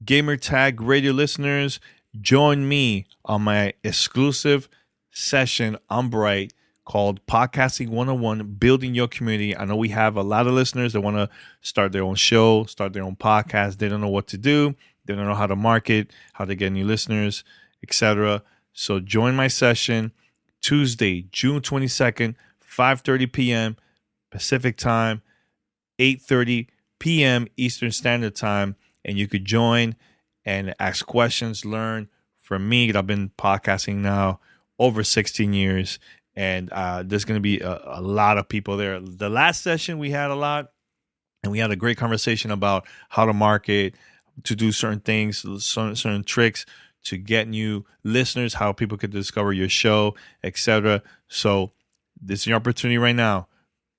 Gamer Tag Radio listeners, join me on my exclusive session on Bright called Podcasting 101, Building Your Community. I know we have a lot of listeners that want to start their own show, start their own podcast. They don't know what to do. They don't know how to market, how to get new listeners, etc. So join my session Tuesday, June 22nd, 5:30 p.m. Pacific Time, 8:30 p.m. Eastern Standard Time. And you could join and ask questions, learn from me. I've been podcasting now over 16 years. And there's going to be a lot of people there. The last session we had a lot. And we had a great conversation about how to market, to do certain things, certain tricks to get new listeners, how people could discover your show, etc. So this is your opportunity right now,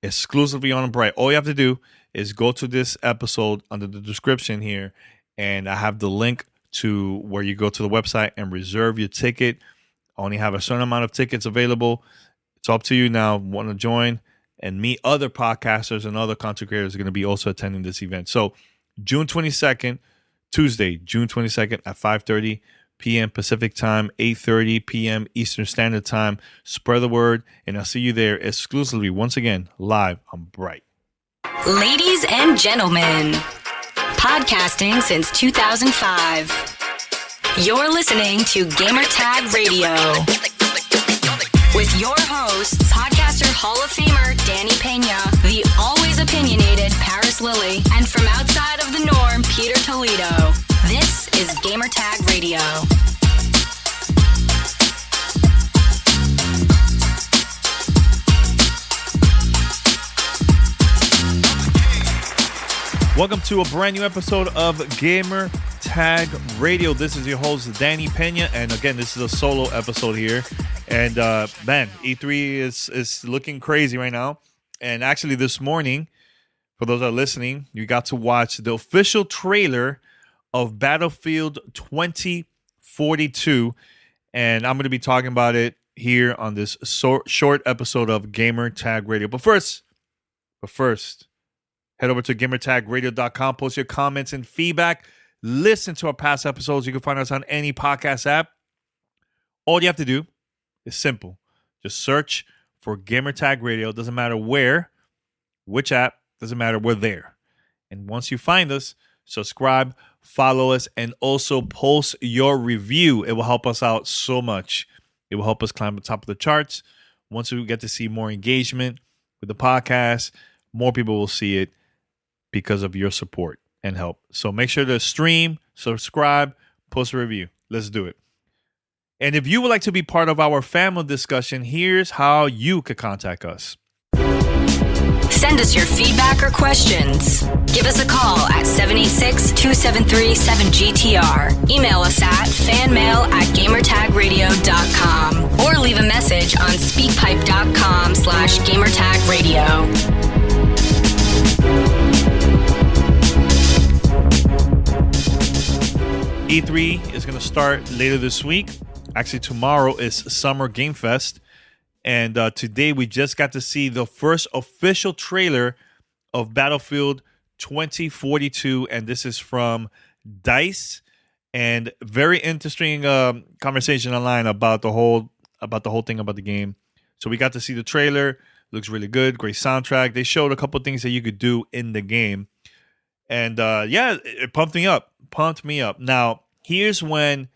exclusively on Bright. All you have to do is go to this episode under the description here, and I have the link to where you go to the website and reserve your ticket. I only have a certain amount of tickets available. It's up to you now. Want to join and meet other podcasters and other content creators are going to be also attending this event. So June 22nd, Tuesday, June 22nd at 5:30 p.m. Pacific Time, 8:30 p.m. Eastern Standard Time. Spread the word, and I'll see you there exclusively, once again, live on Bright. Ladies and gentlemen, podcasting since 2005. You're listening to Gamer Tag Radio with your hosts, podcaster Hall of Famer Danny Peña, the always opinionated Paris Lilly, and from outside of the norm, Peter Toledo. This is Gamer Tag Radio. Welcome to a brand new episode of Gamer Tag Radio. This is your host, Danny Peña, and again, this is a solo episode here. And man, E3 is looking crazy right now. And actually, this morning, for those that are listening, you got to watch the official trailer of Battlefield 2042, and I'm going to be talking about it here on this short episode of Gamer Tag Radio. But first, head over to gamertagradio.com, post your comments and feedback. Listen to our past episodes. You can find us on any podcast app. All you have to do is simple. Just search for Gamertag Radio. Doesn't matter where, which app, doesn't matter. We're there. And once you find us, subscribe, follow us, and also post your review. It will help us out so much. It will help us climb the top of the charts. Once we get to see more engagement with the podcast, more people will see it because of your support and help. So make sure to stream, subscribe, post a review. Let's do it. And if you would like to be part of our family discussion, here's how you could contact us. Send us your feedback or questions. Give us a call at 786-273-7GTR. Email us at fanmail@gamertagradio.com or leave a message on speakpipe.com/gamertagradio. E3 is going to start later this week. Actually, tomorrow is Summer Game Fest. And today we just got to see the first official trailer of Battlefield 2042. And this is from DICE. And very interesting conversation online about the whole thing about the game. So we got to see the trailer. Looks really good. Great soundtrack. They showed a couple things that you could do in the game. And yeah, it pumped me up. Now, here's where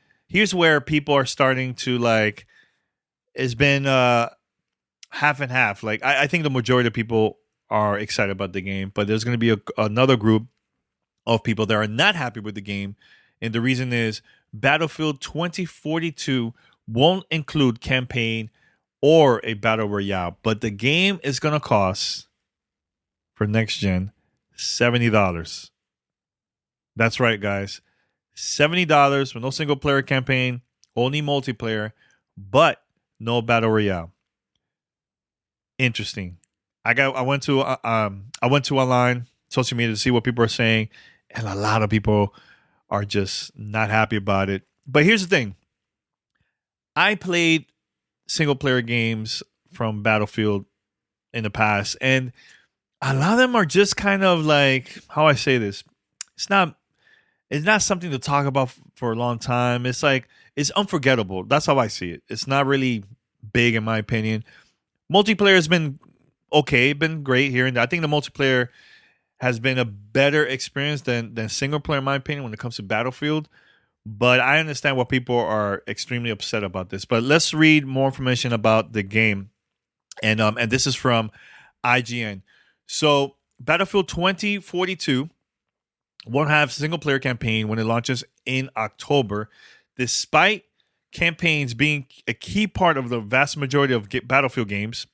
people are starting to like, it's been half and half. Like, I think the majority of people are excited about the game, but there's going to be another group of people that are not happy with the game. And the reason is Battlefield 2042 won't include campaign or a battle royale, but the game is going to cost, for next gen, $70. That's right, guys. $70 for no single player campaign, only multiplayer, but no battle royale. Interesting. I went to online social media to see what people are saying, and a lot of people are just not happy about it. But here's the thing. I played single player games from Battlefield in the past, and a lot of them are just kind of like, how I say this, it's not it's not something to talk about for a long time. It's like it's unforgettable. That's how I see it. It's not really big in my opinion. Multiplayer has been okay, been great here and there. I think the multiplayer has been a better experience than single player in my opinion when it comes to Battlefield. But I understand why people are extremely upset about this. But let's read more information about the game, and this is from IGN. So Battlefield 2042 won't have single player campaign when it launches in October, despite campaigns being a key part of the vast majority of Battlefield games,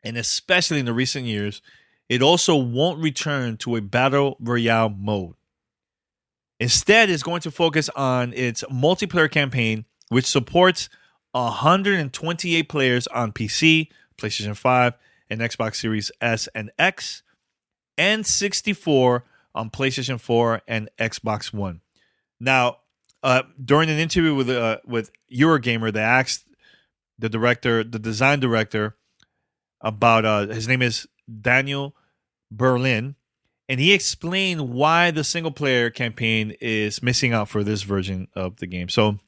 and especially in the recent years. It also won't return to a battle royale mode. Instead, it's going to focus on its multiplayer campaign, which supports 128 players on PC, PlayStation 5, and Xbox Series S and X, and 64 on PlayStation 4 and Xbox One. Now, during an interview with Eurogamer, they asked the design director, about his name is Daniel Berlin, and he explained why the single player campaign is missing out for this version of the game. So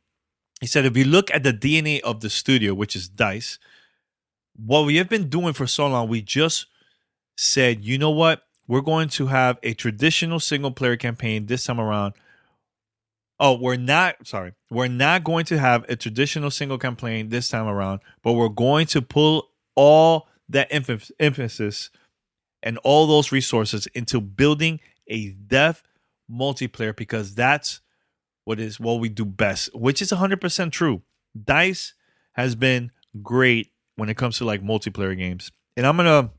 he said, if you look at the DNA of the studio, which is DICE, what we have been doing for so long, we just said, you know what? We're going to have a traditional single player campaign this time around. Oh, we're not going to have a traditional single campaign this time around, but we're going to pull all that emphasis and all those resources into building a dev multiplayer, because that's what we do best, which is 100% true. DICE has been great when it comes to like multiplayer games. And I'm gonna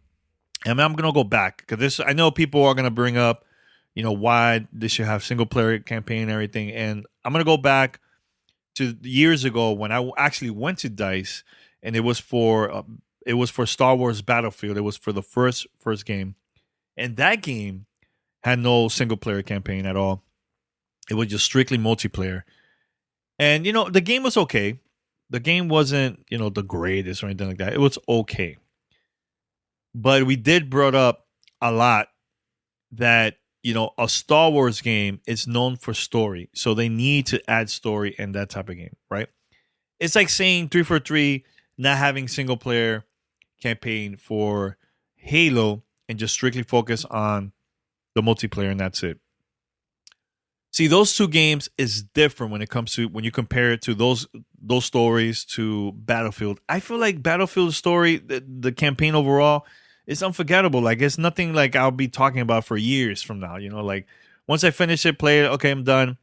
go back, because I know people are gonna bring up, why they should have single player campaign and everything. And I'm gonna go back to years ago when I actually went to DICE, and it was for Star Wars Battlefield. It was for the first game, and that game had no single player campaign at all. It was just strictly multiplayer, and the game was okay. The game wasn't the greatest or anything like that. It was okay, but we did brought up a lot that a Star Wars game is known for story, so they need to add story in that type of game, right? It's like saying 343 not having single player campaign for Halo and just strictly focus on the multiplayer, and that's it. See, those two games is different when you compare it to those stories to Battlefield. I feel like Battlefield story, the campaign overall, is unforgettable. Like, it's nothing like I'll be talking about for years from now. Like once I finish it, play it, okay, I'm done.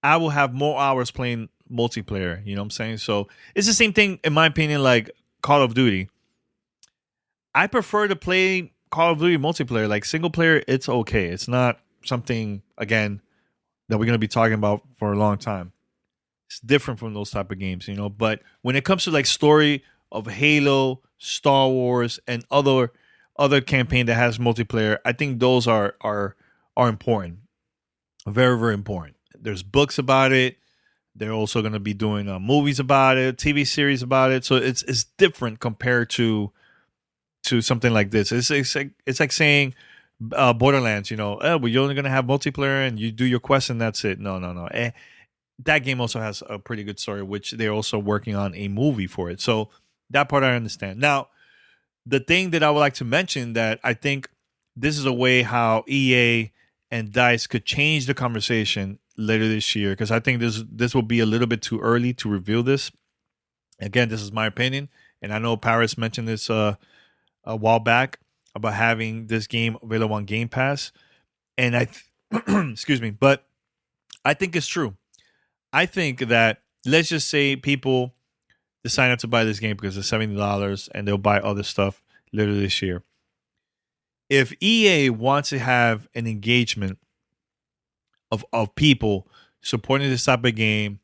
I will have more hours playing multiplayer. You know what I'm saying? So it's the same thing, in my opinion, like Call of Duty. I prefer to play Call of Duty multiplayer. Like single player, it's okay. It's not something, again, that we're going to be talking about for a long time. It's different from those type of games, But when it comes to like story of Halo, Star Wars, and other campaign that has multiplayer, I think those are important. Very, very important. There's books about it. They're also going to be doing movies about it, TV series about it. So it's different compared to something like this. It's like saying Borderlands, well, you're only going to have multiplayer and you do your quest and that's it. No. That game also has a pretty good story, which they're also working on a movie for it. So that part I understand. Now, the thing that I would like to mention that I think this is a way how EA and DICE could change the conversation later this year, because I think this will be a little bit too early to reveal this. Again, this is my opinion, and I know Paris mentioned this a while back about having this game available on Game Pass, and excuse me, but I think it's true. I think that, let's just say people decide not to buy this game because it's $70 and they'll buy other stuff later this year. If EA wants to have an engagement of people supporting this type of game,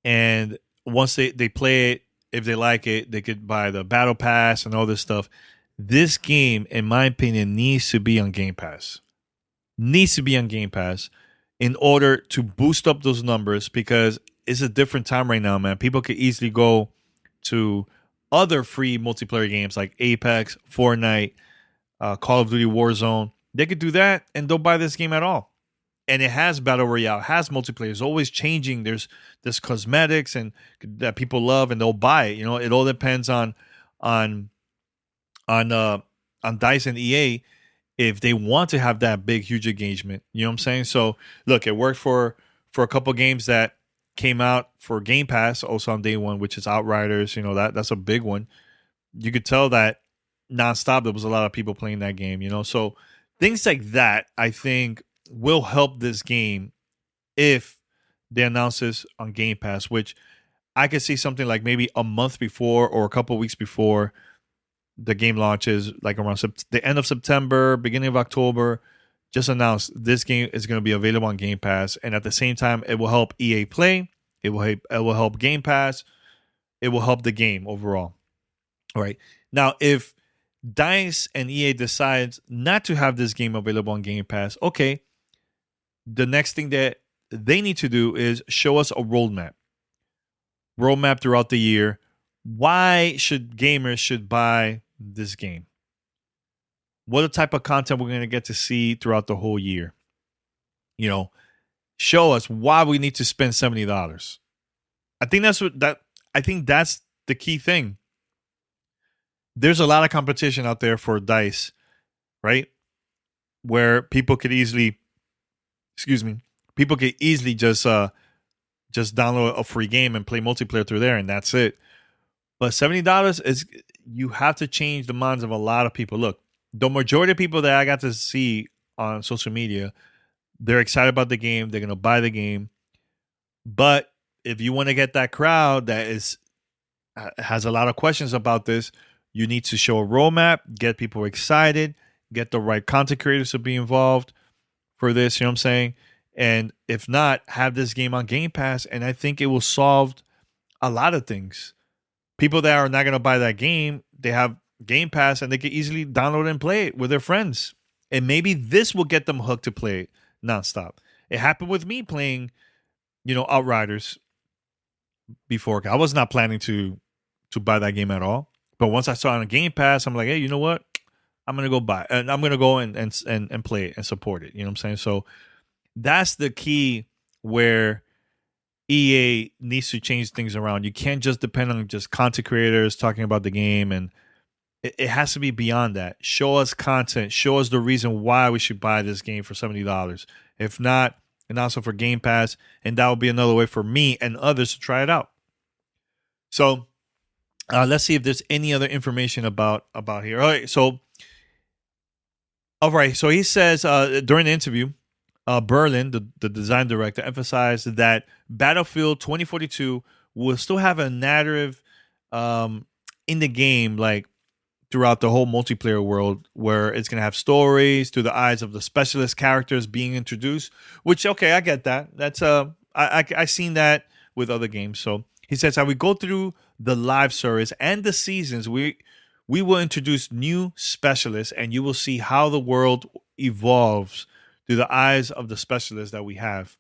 and once they play it, if they like it, they could buy the Battle Pass and all this stuff. This game, in my opinion, needs to be on Game Pass. Needs to be on Game Pass in order to boost up those numbers, because it's a different time right now, man. People could easily go to other free multiplayer games like Apex, Fortnite, Call of Duty Warzone. They could do that and don't buy this game at all. And it has battle royale, has multiplayer. It's always changing. There's cosmetics and that people love, and they'll buy it. It all depends on on DICE and EA if they want to have that big, huge engagement. You know what I'm saying? So look, it worked for a couple games that came out for Game Pass also on day one, which is Outriders. That's a big one. You could tell that nonstop there was a lot of people playing that game. So things like that I think will help this game if they announce this on Game Pass, which I could see something like maybe a month before or a couple weeks before the game launches, like around the end of September, beginning of October. Just announce this game is going to be available on Game Pass, and at the same time, it will help EA Play. It will help Game Pass. It will help the game overall. All right. Now, if DICE and EA decides not to have this game available on Game Pass, okay, the next thing that they need to do is show us a roadmap throughout the year. Why should gamers buy this game? What type of content we're going to get to see throughout the whole year? Show us why we need to spend $70. I think that's the key thing. There's a lot of competition out there for DICE, right? Where people could easily just download a free game and play multiplayer through there, and that's it. But $70 is, you have to change the minds of a lot of people. Look, the majority of people that I got to see on social media, they're excited about the game. They're going to buy the game. But if you want to get that crowd that has a lot of questions about this, you need to show a roadmap, get people excited, get the right content creators to be involved for this. You know what I'm saying? And if not, have this game on Game Pass, and I think it will solve a lot of things. People that are not going to buy that game, they have Game Pass, and they can easily download and play it with their friends. And maybe this will get them hooked to play it nonstop. It happened with me playing, Outriders before. I was not planning to buy that game at all. But once I saw it on Game Pass, I'm like, hey, you know what? I'm going to go buy it. And I'm going to go and play it and support it. You know what I'm saying? So that's the key where EA needs to change things around. You can't just depend on just content creators talking about the game, and it has to be beyond that. Show us content. Show us the reason why we should buy this game for $70. If not, and also for Game Pass, and that will be another way for me and others to try it out. So let's see if there's any other information about here. All right. So he says during the interview, Berlin, the design director, emphasized that Battlefield 2042 will still have a narrative in the game, like throughout the whole multiplayer world, where it's going to have stories through the eyes of the specialist characters being introduced, which, okay, I get that. That's I seen that with other games. So he says, as we go through the live service and the seasons, we will introduce new specialists, and you will see how the world evolves through the eyes of the specialists that we have.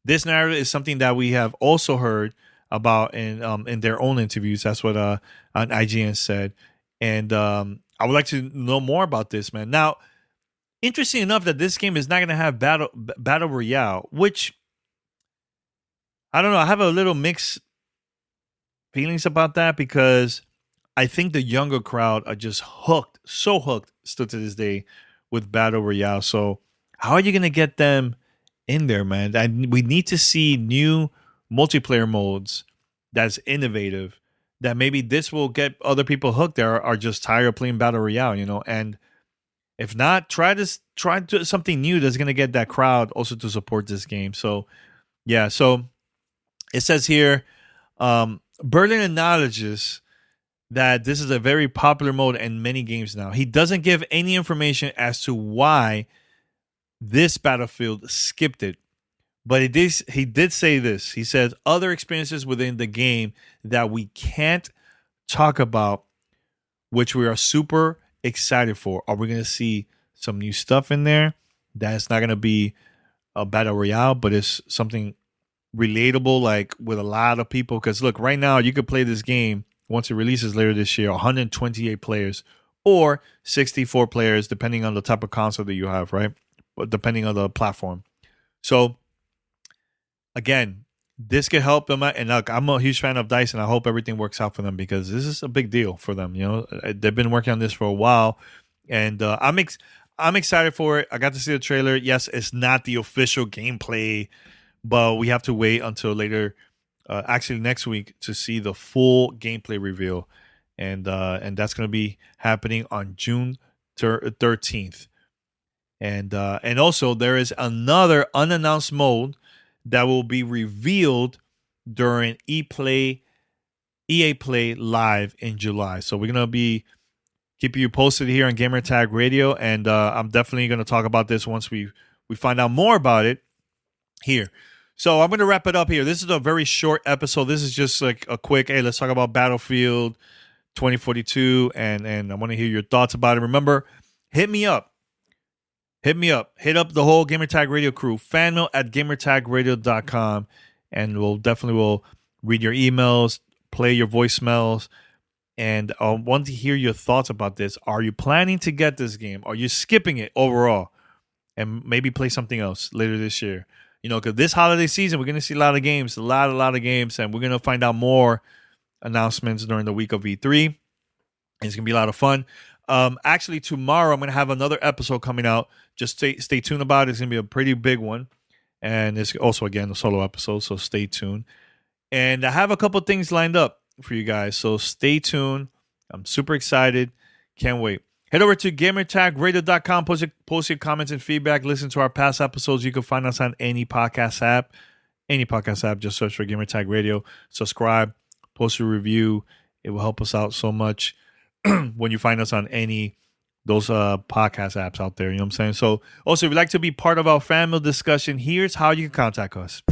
This narrative is something that we have also heard about in their own interviews. That's what an IGN said. And I would like to know more about this, man. Now, interesting enough that this game is not going to have battle royale, which I don't know. I have a little mixed feelings about that, because I think the younger crowd are just hooked, so hooked still to this day with battle royale. So how are you going to get them in there, man? We need to see new multiplayer modes that's innovative, that maybe this will get other people hooked that are just tired of playing battle royale, and if not, try something new that's going to get that crowd also to support this game. So yeah, so it says here, Berlin acknowledges that this is a very popular mode in many games now. He doesn't give any information as to why this Battlefield skipped it, but he did say this. He said other experiences within the game that we can't talk about, which we are super excited for. Are we going to see some new stuff in there that's not going to be a battle royale, but it's something relatable, like with a lot of people? Because look, right now you could play this game once it releases later this year, 128 players or 64 players, depending on the type of console that you have, right? depending on the platform. So again, this could help them out. And look, I'm a huge fan of DICE, and I hope everything works out for them because this is a big deal for them. You know, they've been working on this for a while, and I'm excited for it. I got to see the trailer. Yes, it's not the official gameplay, but we have to wait until later, actually next week, to see the full gameplay reveal, and that's going to be happening on June 13th. And also there is another unannounced mode that will be revealed during EA Play Live in July. So we're going to be keeping you posted here on Gamertag Radio, and I'm definitely going to talk about this once we find out more about it here. So I'm going to wrap it up here. This is a very short episode. This is just like a quick, hey, let's talk about Battlefield 2042, and I want to hear your thoughts about it. Remember, hit me up. Hit up the whole Gamertag Radio crew, fanmail@gamertagradio.com, and we'll read your emails, play your voicemails, and I want to hear your thoughts about this. Are you planning to get this game? Are you skipping it overall and maybe play something else later this year? You know, because this holiday season, we're going to see a lot of games, a lot of games, and we're going to find out more announcements during the week of E3. It's going to be a lot of fun. Actually, tomorrow I'm going to have another episode coming out. Just stay tuned about it. It's going to be a pretty big one. And it's also, again, a solo episode, so stay tuned. And I have a couple things lined up for you guys, so stay tuned. I'm super excited. Can't wait. Head over to gamertagradio.com. Post your comments and feedback. Listen to our past episodes. You can find us on any podcast app. Just search for Gamertag Radio. Subscribe. Post a review. It will help us out so much when you find us on any those podcast apps out there. You know what I'm saying? So also, if you'd like to be part of our family discussion, here's how you can contact us.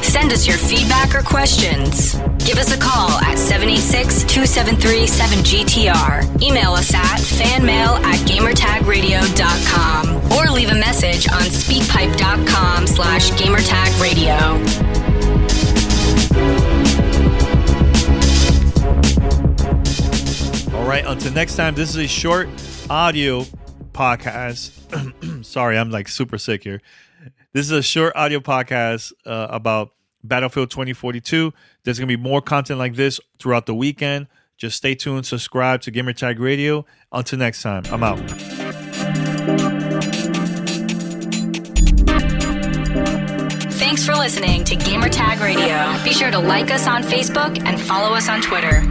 Send us your feedback or questions. Give us a call at 786-273-7GTR. Email us at fanmail@gamertagradio.com or leave a message on speakpipe.com/gamertagradio. All right, until next time, this is a short audio podcast. Sorry, I'm like super sick here. This is a short audio podcast about Battlefield 2042. There's going to be more content like this throughout the weekend. Just stay tuned, subscribe to Gamertag Radio. Until next time, I'm out. Thanks for listening to Gamertag Radio. Be sure to like us on Facebook and follow us on Twitter.